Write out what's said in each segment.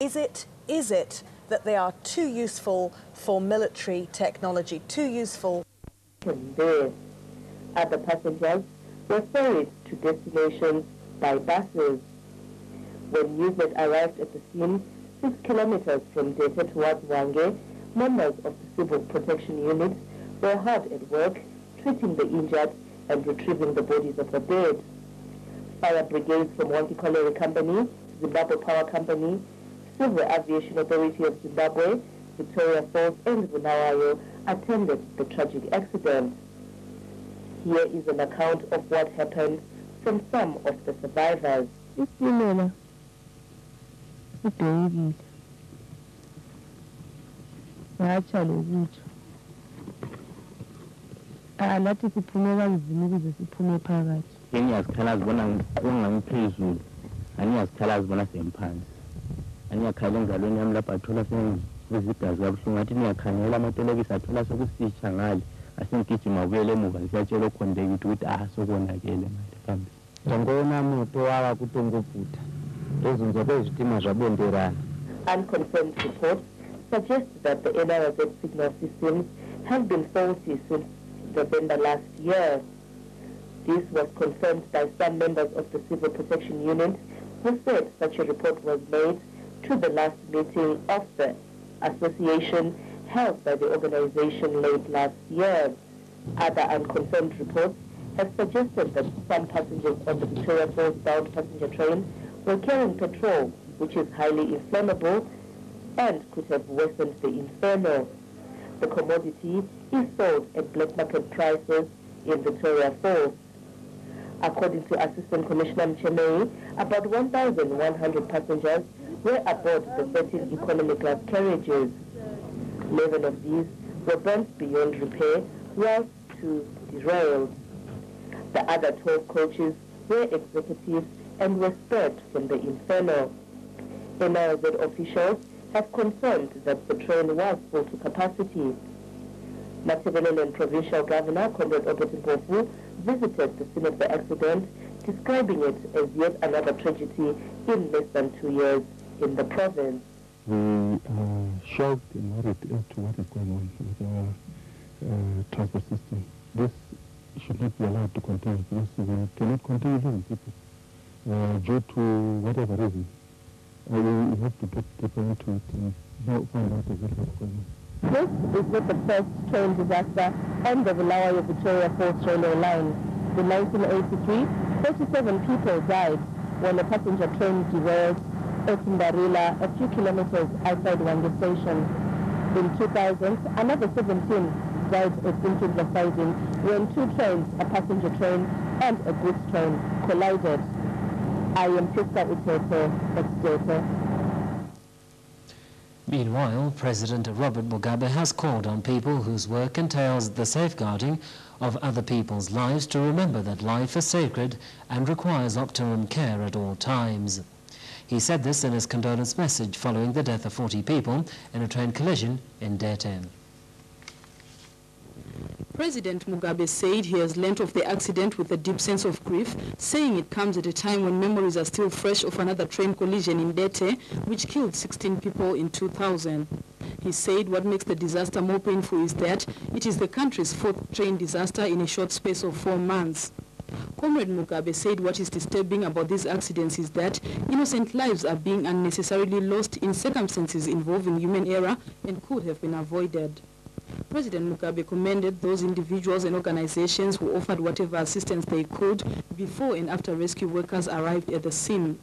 Is it that they are too useful for military technology, too useful? There, other passengers were ferried to destinations by buses. When Newsnet arrived at the scene, 6 kilometers from Dete towards Wange, members of the Civil Protection Unit were hard at work, treating the injured and retrieving the bodies of the dead. Fire brigades from Wange Colliery Company, Zimbabwe Power Company, Civil Aviation Authority of Zimbabwe, Victoria Falls and Bulawayo attended the tragic accident. Here is an account of what happened from some of the survivors. Unconfirmed reports suggest that the NRZ signal systems have been faulty since November last year. This was confirmed by some members of the Civil Protection Unit who said such a report was made to the last meeting of the association held by the organization late last year. Other unconfirmed reports have suggested that some passengers on the Victoria Falls bound passenger train were carrying petrol, which is highly inflammable and could have worsened the inferno. The commodity is sold at black market prices in Victoria Falls. According to Assistant Commissioner Mchemei, about 1,100 passengers were aboard the 13 economy class carriages. 11 of these were burnt beyond repair, while 2 derailed. The other 12 coaches were executive and were spared from the inferno. NRZ officials have confirmed that the train was full to capacity. Matabeleland Provincial Governor Comrade Obert Mpofu visited the scene of the accident, describing it as yet another tragedy in less than 2 years in the province. We are shocked and worried as to what is going on with our transport system. This should not be allowed to continue because we cannot continue losing people due to whatever reason. We have to get people into it and now find out exactly what's going on. This is not the first train disaster on the Bulawayo Victoria Falls railway line. In 1983, 37 people died when a passenger train derailed at Mbarila, a few kilometers outside Wange Station. In 2000, another 17 died at Zimbabwe siding when 2 trains, a passenger train and a goods train, collided. I am Priska Utete at Dete. Meanwhile, President Robert Mugabe has called on people whose work entails the safeguarding of other people's lives to remember that life is sacred and requires optimum care at all times. He said this in his condolence message following the death of 40 people in a train collision in Dete. President Mugabe said he has learnt of the accident with a deep sense of grief, saying it comes at a time when memories are still fresh of another train collision in Dete, which killed 16 people in 2000. He said what makes the disaster more painful is that it is the country's 4th train disaster in a short space of 4 months. Comrade Mugabe said what is disturbing about these accidents is that innocent lives are being unnecessarily lost in circumstances involving human error and could have been avoided. President Mugabe commended those individuals and organizations who offered whatever assistance they could before and after rescue workers arrived at the scene.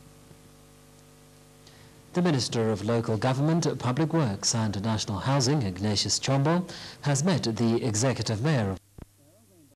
The Minister of Local Government, Public Works and National Housing, Ignatius Chombo, has met the Executive Mayor of